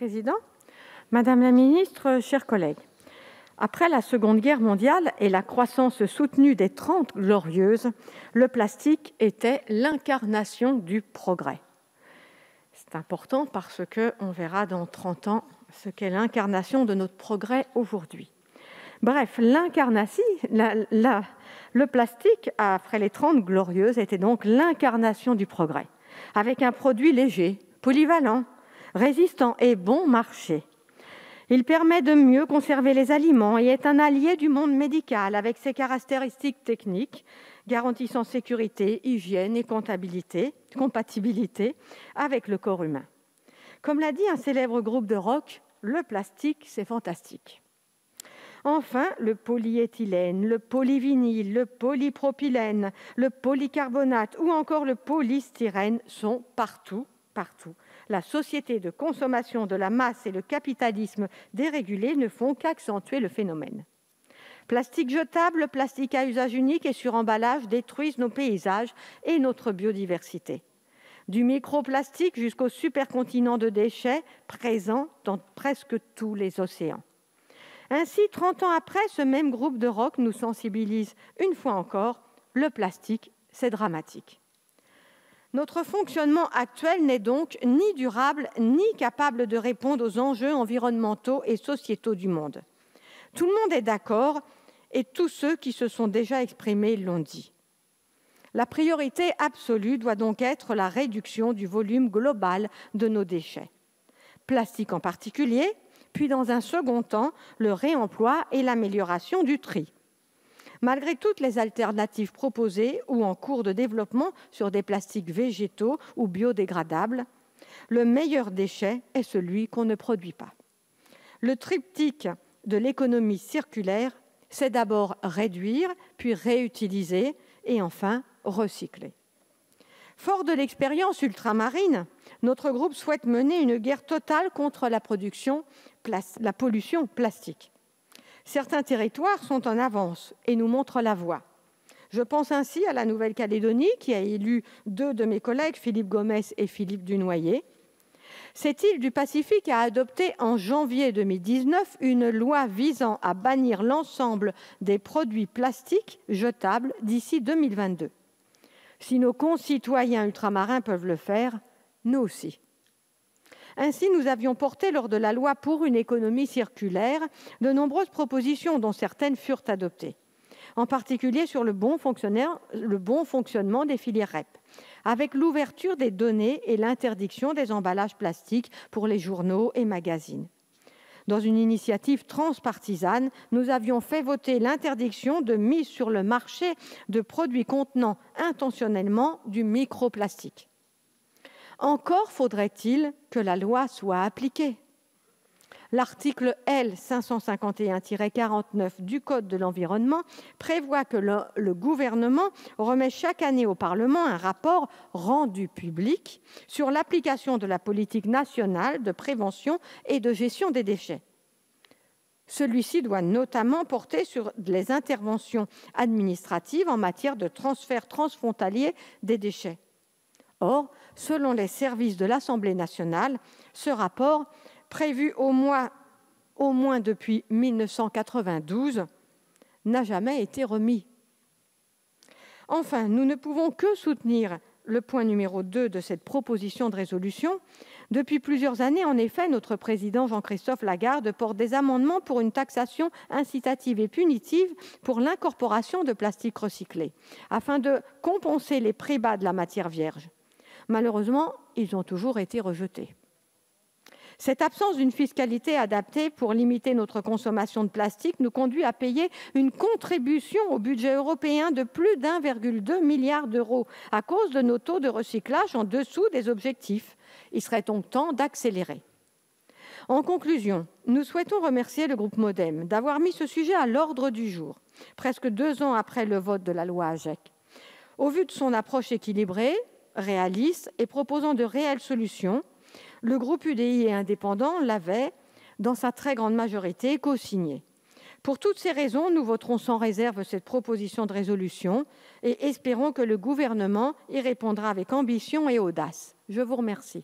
Président, Madame la Ministre, chers collègues, après la Seconde Guerre mondiale et la croissance soutenue des Trente Glorieuses, le plastique était l'incarnation du progrès. C'est important parce qu'on verra dans 30 ans ce qu'est l'incarnation de notre progrès aujourd'hui. Bref, le plastique, après les 30 Glorieuses, était donc l'incarnation du progrès, avec un produit léger, polyvalent, résistant et bon marché. Il permet de mieux conserver les aliments et est un allié du monde médical avec ses caractéristiques techniques, garantissant sécurité, hygiène et compatibilité avec le corps humain. Comme l'a dit un célèbre groupe de rock, le plastique, c'est fantastique. Enfin, le polyéthylène, le polyvinyle, le polypropylène, le polycarbonate ou encore le polystyrène sont partout. La société de consommation de la masse et le capitalisme dérégulé ne font qu'accentuer le phénomène. Plastique jetable, plastique à usage unique et sur emballage détruisent nos paysages et notre biodiversité. Du microplastique jusqu'au supercontinent de déchets présent dans presque tous les océans. Ainsi, 30 ans après, ce même groupe de rock nous sensibilise une fois encore, le plastique, c'est dramatique. Notre fonctionnement actuel n'est donc ni durable, ni capable de répondre aux enjeux environnementaux et sociétaux du monde. Tout le monde est d'accord et tous ceux qui se sont déjà exprimés l'ont dit. La priorité absolue doit donc être la réduction du volume global de nos déchets, plastique en particulier, puis dans un second temps, le réemploi et l'amélioration du tri. Malgré toutes les alternatives proposées ou en cours de développement sur des plastiques végétaux ou biodégradables, le meilleur déchet est celui qu'on ne produit pas. Le triptyque de l'économie circulaire, c'est d'abord réduire, puis réutiliser et enfin recycler. Fort de l'expérience ultramarine, notre groupe souhaite mener une guerre totale contre la pollution plastique. Certains territoires sont en avance et nous montrent la voie. Je pense ainsi à la Nouvelle-Calédonie, qui a élu 2 de mes collègues, Philippe Gomès et Philippe Dunoyer. Cette île du Pacifique a adopté en janvier 2019 une loi visant à bannir l'ensemble des produits plastiques jetables d'ici 2022. Si nos concitoyens ultramarins peuvent le faire, nous aussi. Ainsi, nous avions porté lors de la loi pour une économie circulaire de nombreuses propositions dont certaines furent adoptées, en particulier sur le bon fonctionnement des filières REP, avec l'ouverture des données et l'interdiction des emballages plastiques pour les journaux et magazines. Dans une initiative transpartisane, nous avions fait voter l'interdiction de mise sur le marché de produits contenant intentionnellement du microplastique. Encore faudrait-il que la loi soit appliquée. L'article L. 551-49 du Code de l'environnement prévoit que le gouvernement remet chaque année au Parlement un rapport rendu public sur l'application de la politique nationale de prévention et de gestion des déchets. Celui-ci doit notamment porter sur les interventions administratives en matière de transfert transfrontalier des déchets. Or, selon les services de l'Assemblée nationale, ce rapport, prévu au moins depuis 1992, n'a jamais été remis. Enfin, nous ne pouvons que soutenir le point numéro 2 de cette proposition de résolution. Depuis plusieurs années, en effet, notre président Jean-Christophe Lagarde porte des amendements pour une taxation incitative et punitive pour l'incorporation de plastique recyclé, afin de compenser les prix bas de la matière vierge. Malheureusement, ils ont toujours été rejetés. Cette absence d'une fiscalité adaptée pour limiter notre consommation de plastique nous conduit à payer une contribution au budget européen de plus d'1,2 milliard d'euros à cause de nos taux de recyclage en dessous des objectifs. Il serait donc temps d'accélérer. En conclusion, nous souhaitons remercier le groupe MODEM d'avoir mis ce sujet à l'ordre du jour, presque 2 ans après le vote de la loi AGEC. Au vu de son approche équilibrée, réaliste et proposant de réelles solutions, le groupe UDI et indépendant l'avait, dans sa très grande majorité, co-signé. Pour toutes ces raisons, nous voterons sans réserve cette proposition de résolution et espérons que le gouvernement y répondra avec ambition et audace. Je vous remercie.